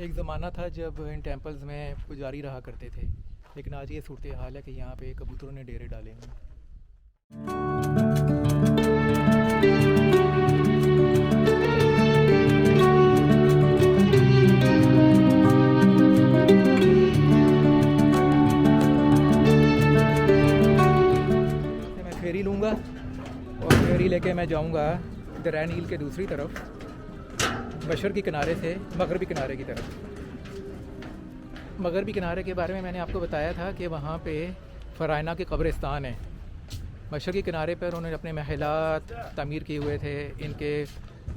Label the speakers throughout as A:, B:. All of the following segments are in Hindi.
A: एक ज़माना था जब इन टेंपल्स में पुजारी रहा करते थे, लेकिन आज ये सूरत हाल है कि यहाँ पे कबूतरों ने डेरे डाले हैं। मैं फेरी लूँगा और फेरी लेके मैं जाऊँगा दरिया नील के दूसरी तरफ, मशरक़ी किनारे से मगरबी किनारे की तरफ। मगरबी किनारे के बारे में मैंने आपको बताया था कि वहाँ पे फ़राइना के कब्रिस्तान हैं। मशरक़ी किनारे पर उन्होंने अपने महलात तामीर किए हुए थे, इनके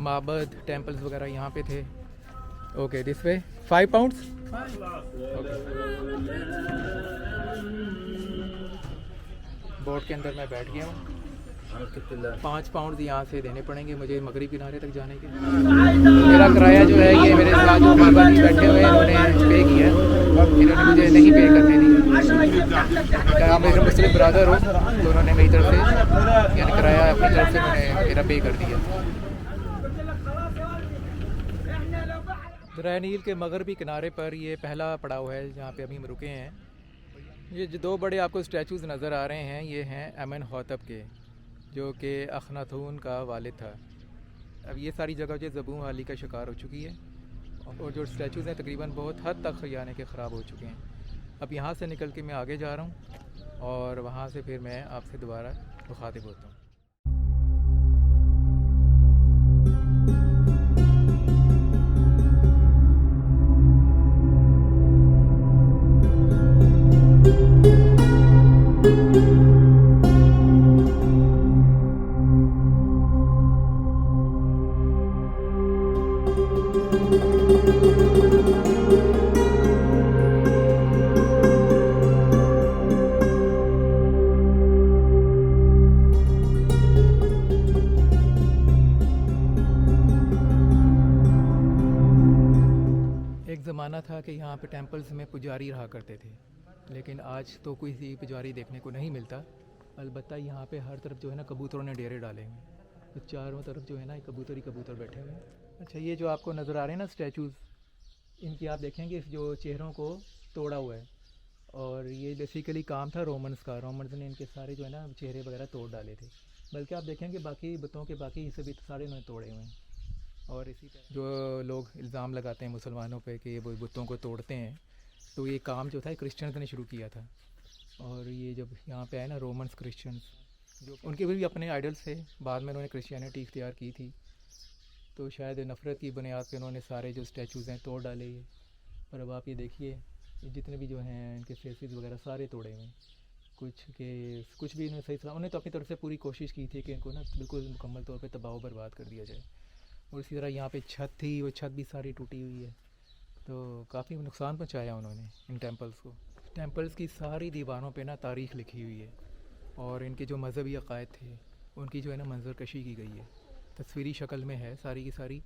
A: माबद टेंपल्स वगैरह यहाँ पे थे। Okay, this way 5 pounds. Boat के अंदर मैं बैठ गया हूँ। 5 पाउंड यहाँ से देने पड़ेंगे मुझे मगरबी किनारे तक जाने के। मेरा किराया जो है ये मेरे साथ जो बाबा जी बैठे हुए हैं इन्होंने पे किया, इन्होंने मुझे नहीं पे करने दिया। आप मेरे मुस्लिम ब्रदर हो तो उन्होंने मेरी तरफ से यानी किराया अपनी तरफ से उन्होंने मेरा पे कर दिया। दरिया नील के मगरबी किनारे पर ये पहला पड़ाव है जहाँ पे अभी हम रुके हैं। ये जो 2 बड़े आपको स्टैचूज़ नज़र आ रहे हैं ये हैं अमेनहॉतप के, जो कि अखनातून का वालिद था। अब ये सारी जगह जो ज़बून हाली का शिकार हो चुकी है और जो स्टैचूज़ हैं तकरीबन बहुत हद तक यानी कि ख़राब हो चुके हैं। अब यहाँ से निकल के मैं आगे जा रहा हूँ और वहाँ से फिर मैं आपसे दोबारा मुखातिब होता हूँ। ज़माना था कि यहाँ पे टेंपल्स में पुजारी रहा करते थे, लेकिन आज तो कोई सी पुजारी देखने को नहीं मिलता। अलबत्ता यहाँ पे हर तरफ जो है ना कबूतरों ने डेरे डाले हुए हैं, तो चारों तरफ जो है ना कबूतर ही कबूतर बैठे हुए हैं। अच्छा, ये जो आपको नज़र आ रहे हैं ना स्टैचूज़, इनकी आप देखेंगे इस जो चेहरों को तोड़ा हुआ है और ये बेसिकली काम था रोमन्स का। रोमन्स ने इनके सारे जो है ना चेहरे वगैरह तोड़ डाले थे, बल्कि आप देखेंगे बाकी बुतों के बाकी हिस्से भी सारे इन्होंने तोड़े हुए हैं। और इसी तरह जो लोग इल्ज़ाम लगाते हैं मुसलमानों पे कि वो बुतों को तोड़ते हैं, तो ये काम जो था क्रिश्चियंस ने शुरू किया था। और ये जब यहाँ पे आए ना रोमन्स क्रिश्चियंस, जो उनके भी अपने आइडल्स थे, बाद में उन्होंने क्रिश्चियनिटी इख्तियार की थी, तो शायद नफ़रत की बुनियाद पे उन्होंने सारे जो स्टैचूज़ हैं तोड़ डाले ये। पर अब आप ये देखिए जितने भी जो हैं इनके फेसेस वगैरह सारे तोड़े हुए हैं। कुछ भी इन्होंने सही था, उन्होंने तो अपनी तरफ से पूरी कोशिश की थी कि इनको ना बिल्कुल मुकम्मल तौर पे तबाह बर्बाद कर दिया जाए। और इसी तरह यहाँ पे छत थी, वो छत भी सारी टूटी हुई है, तो काफ़ी नुकसान पहुँचाया उन्होंने इन टेंपल्स को। टेंपल्स की सारी दीवारों पे ना तारीख़ लिखी हुई है और इनके जो मज़हबी अक़ायद थे उनकी जो है ना मंजर कशी की गई है, तस्वीरी शक्ल में है सारी की सारी।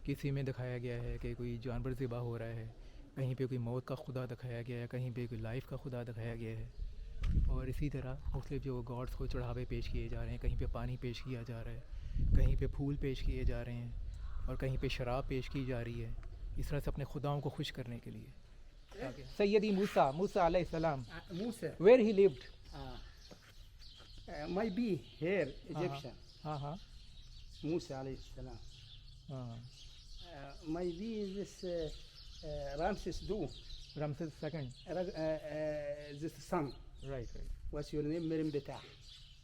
A: किसी में दिखाया गया है कि कोई जानवर ज़िबा हो रहा है, कहीं पे कोई मौत का खुदा दिखाया गया है, कहीं पे कोई लाइफ का खुदा दिखाया गया है। और इसी तरह मुख्तलिफ जो गॉड्स को चढ़ावे पेश किए जा रहे हैं, कहीं पे पानी पेश किया जा रहा है, कहीं पे फूल पेश किए जा रहे हैं और कहीं पे शराब पेश की जा रही है, इस तरह से अपने खुदाओं को खुश करने के लिए। सैयदी मूसा अलैहिस्सलाम, where he lived?
B: might be here Egyptian.
A: हाँ हाँ
B: Musa alayhi salam.
A: हाँ,
B: Might be this Ramses II.
A: Ramses II,
B: This son.
A: right.
B: What's your name? Merim Betah.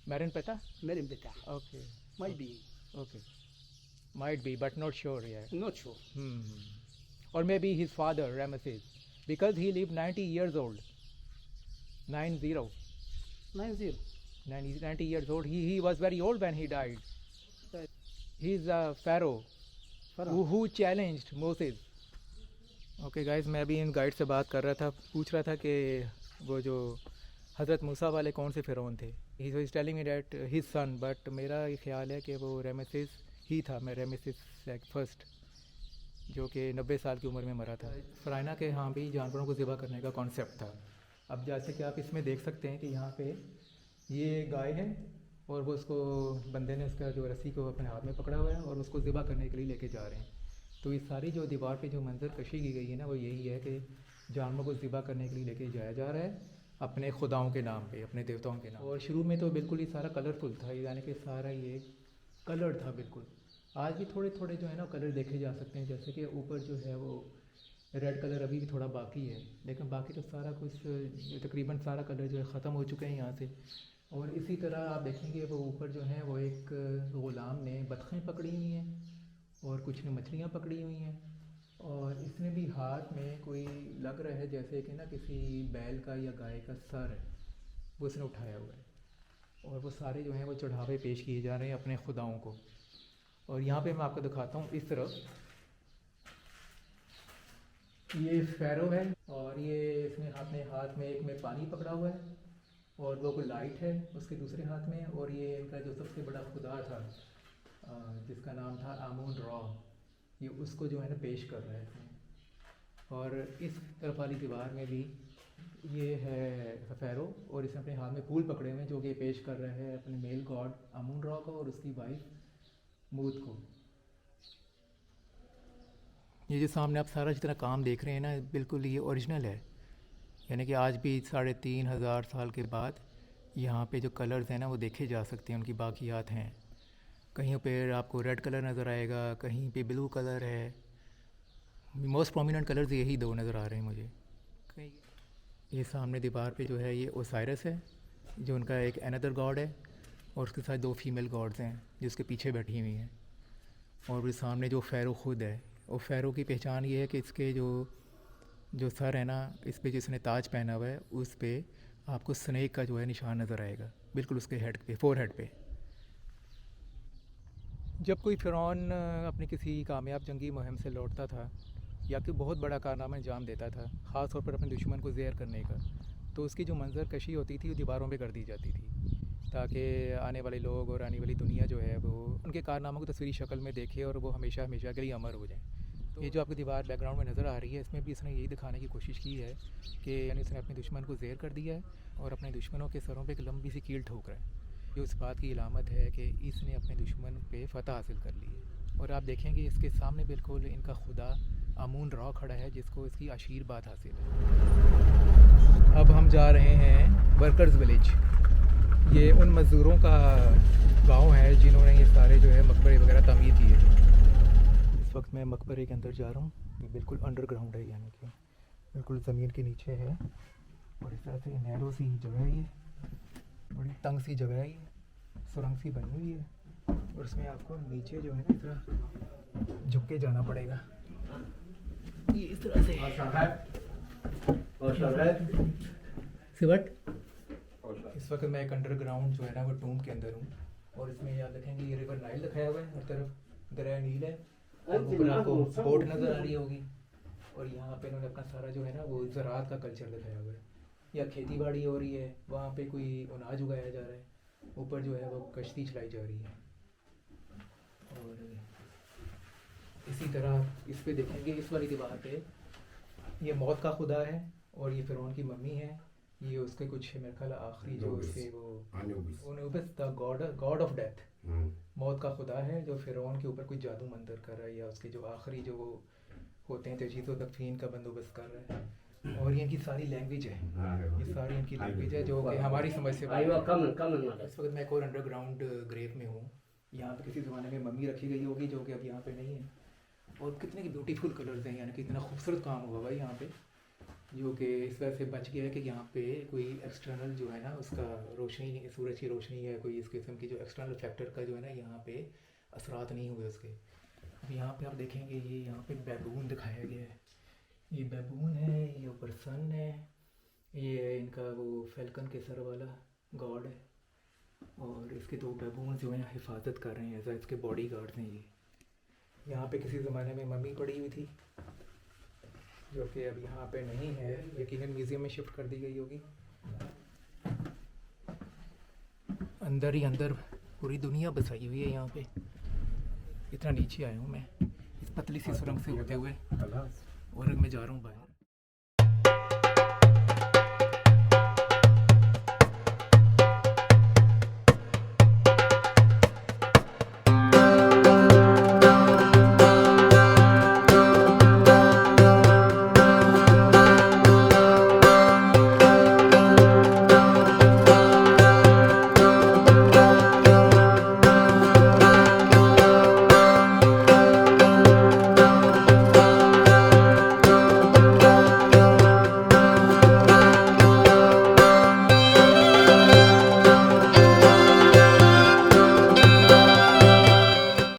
A: Marin Peta?
B: Merim Betah.
A: Okay,
B: Might be.
A: okay, might be but not sure, yeah.
B: Not sure.
A: Or maybe his father Ramesses, because he lived 90 years old. 90 90 years old. He was very old when he died. He's a pharaoh who challenged Moses. Okay guys, मैं अभी इन गाइड से बात कर रहा था, पूछ रहा था कि वो जो हज़रत मूसा वाले कौन से फ़िरौन थे। He was telling me that his son, but मेरा ये ख्याल है कि वो रेमेसिस ही था। मैं रेमेसिस फर्स्ट, जो कि 90 साल की उम्र में मरा था। फ़राइना के यहाँ भी जानवरों को ज़िबा करने का कॉन्सेप्ट था। अब जैसे कि आप इसमें देख सकते हैं कि यहाँ पे ये गाय है और वो उसको बंदे ने उसका जो रस्सी को अपने हाथ में पकड़ा हुआ है और उसको ज़िबा करने के लिए लेके जा रहे हैं। तो इस सारी जो दीवार पे जो मंजर कशी की गई है ना, वो यही है कि जानवरों को ज़िबा करने के लिए लेके जाया जा रहा है अपने खुदाओं के नाम पे, अपने देवताओं के नाम। और शुरू में तो बिल्कुल ही सारा कलरफुल था, यानी कि सारा ये कलर था बिल्कुल। आज भी थोड़े थोड़े जो है ना कलर देखे जा सकते हैं, जैसे कि ऊपर जो है वो रेड कलर अभी भी थोड़ा बाकी है, लेकिन बाकी तो सारा कुछ तकरीबन सारा कलर जो है ख़त्म हो चुके हैं यहाँ से। और इसी तरह आप देखेंगे वो ऊपर जो है वो एक ग़ुलाम ने बतखें पकड़ी हुई हैं और कुछ ने मछलियाँ पकड़ी हुई हैं, और इसने भी हाथ में कोई लग रहा है जैसे कि ना किसी बैल का या गाय का सर है, वो उसने उठाया हुआ है। और वो सारे जो हैं वो चढ़ावे पेश किए जा रहे हैं अपने खुदाओं को। और यहाँ पे मैं आपको दिखाता हूँ, इस तरफ ये फ़ैरो है और ये इसने अपने हाथ में एक में पानी पकड़ा हुआ है और वो कोई लाइट है उसके दूसरे हाथ में, और ये इनका जो सबसे बड़ा खुदा था जिसका नाम था आमून रॉ, ये उसको जो है ना पेश कर रहा है इसमें। और इस तरफ वाली दीवार में भी ये है फ़ैरो, और इसने अपने हाथ में फूल पकड़े हुए हैं जो कि पेश कर रहा है अपने मेल गॉड आमून रॉ को और उसकी वाइफ मूद को। ये जो सामने आप सारा जितना काम देख रहे हैं ना, बिल्कुल ये ओरिजिनल है, यानी कि आज भी 3500 साल के बाद यहाँ पे जो कलर्स हैं ना वो देखे जा सकते हैं, उनकी बाकियात हैं। कहीं पे आपको रेड कलर नज़र आएगा, कहीं पे ब्लू कलर है। मोस्ट प्रोमिनेंट कलर्स यही दो नज़र आ रहे हैं मुझे कहीं। ये सामने दीवार पे जो है ये ओसाइरस है जो उनका एक अनदर गॉड है, और उसके साथ 2 फीमेल गॉड्स हैं जो उसके पीछे बैठी हुई हैं। और फिर सामने जो फ़ैरो ख़ुद है, और फ़ैरो की पहचान ये है कि इसके जो सर है ना, इस पे जिसने ताज पहना हुआ है उस पे आपको स्नेक का जो है निशान नज़र आएगा, बिल्कुल उसके हेड पे, फोरहेड पे। जब कोई फ़िरौन अपनी किसी कामयाब जंगी मुहिम से लौटता था या कि बहुत बड़ा कारनामा अंजाम देता था, ख़ास तौर पर अपने दुश्मन को ज़ेर करने का, तो उसकी जो मंजर कशी होती थी वो दीवारों पे कर दी जाती थी, ताकि आने वाले लोग और आने वाली दुनिया जो है वो उनके कारनामों को तस्वीरी शक्ल में देखे और वो हमेशा हमेशा के लिए अमर हो जाए। तो ये जो आपकी दीवार बैकग्राउंड में नज़र आ रही है, इसमें भी इसने यही दिखाने की कोशिश की है कि यानी इसने अपने दुश्मन को ज़ेर कर दिया है और अपने दुश्मनों के सरों पे एक लंबी सी कील ठोक रहा है। ये उस बात की अलामत है कि इसने अपने दुश्मन पे फ़तह हासिल कर ली है। और आप देखेंगे इसके सामने बिल्कुल इनका खुदा आमून रॉ खड़ा है जिसको इसकी आशीर्वाद हासिल है। अब हम जा रहे हैं वर्कर्स विलेज। ये उन मज़दूरों का गांव है जिन्होंने ये सारे जो है मकबरे वगैरह तामीर किए थे। इस वक्त मैं मकबरे के अंदर जा रहा हूँ। ये बिल्कुल अंडरग्राउंड है, यानी कि बिल्कुल ज़मीन के नीचे है, और इस तरह से नैरो सी जगह है, ये बड़ी तंग सी जगह है, ये सुरंग सी बनी हुई है, और इसमें आपको नीचे जो है ना इस तरह झुक के जाना पड़ेगा, ये इस तरह से। सिवट इस वक्त मैं एक अंडरग्राउंड जो है ना वो टूम के अंदर हूँ, और इसमें आप देखेंगे ये रिवर नाइल दिखाया हुआ है, हर तरफ दरिया नील है, और ऊपर आपको बोट नज़र आ रही होगी। और यहाँ पे इन्होंने अपना सारा जो है ना वो ज़राअत का कल्चर दिखाया हुआ है, या खेती बाड़ी हो रही है, वहाँ पे कोई अनाज उगाया जा रहा है, ऊपर जो है वो कश्ती चलाई जा रही है। और इसी तरह इस पे देखेंगे, इस वाली दीवार पे ये मौत का खुदा है, और ये फ़िरौन की मम्मी है, ये उसके कुछ मेरे ख्याल आखिरी जो उसके वो Anubis the God of death, मौत का खुदा है जो फ़िरौन के ऊपर कोई जादू मंतर कर रहा है, या उसके जो आखिरी जो वो होते हैं तजीज़ व तकफीन का बंदोबस्त कर रहा है। और ये इनकी सारी लैंग्वेज है, ये सारी इनकी लैंग्वेज है जो कि हमारी समझ से बाहर है। इस वक्त मैं एक और अंडरग्राउंड ग्रेव में हूँ। यहाँ पे किसी ज़माने में मम्मी रखी गई होगी जो कि अब यहाँ पे नहीं है। और कितने ब्यूटीफुल कलर्स हैं, यानी कि इतना खूबसूरत काम हुआ भाई यहाँ पे, जो कि इस वजह से बच गया है कि यहाँ पे कोई एक्सटर्नल जो है ना उसका रोशनी, सूरज की रोशनी या कोई इस किस्म की जो एक्सटर्नल फैक्टर का जो है ना यहाँ पे असरात नहीं हुए उसके। अब यहाँ पे आप देखेंगे ये यहाँ पे बैबून दिखाया गया है, ये बैबून है, ये ऊपर सन है, ये इनका वो फैल्कन के सर वाला गॉड है, और इसके 2 बैबून जो हैं हिफाजत कर रहे हैं, ऐसा इसके बॉडी गार्ड्स हैं। ये यहाँ पे किसी ज़माने में मम्मी पड़ी हुई थी जो कि अब यहाँ पे नहीं है, यकीनन म्यूज़ियम में शिफ्ट कर दी गई होगी। अंदर ही अंदर पूरी दुनिया बसाई हुई है यहाँ पे। इतना नीचे आया हूँ मैं इस पतली सी सुरंग से होते हुए, और मैं जा रहा हूँ बाहर।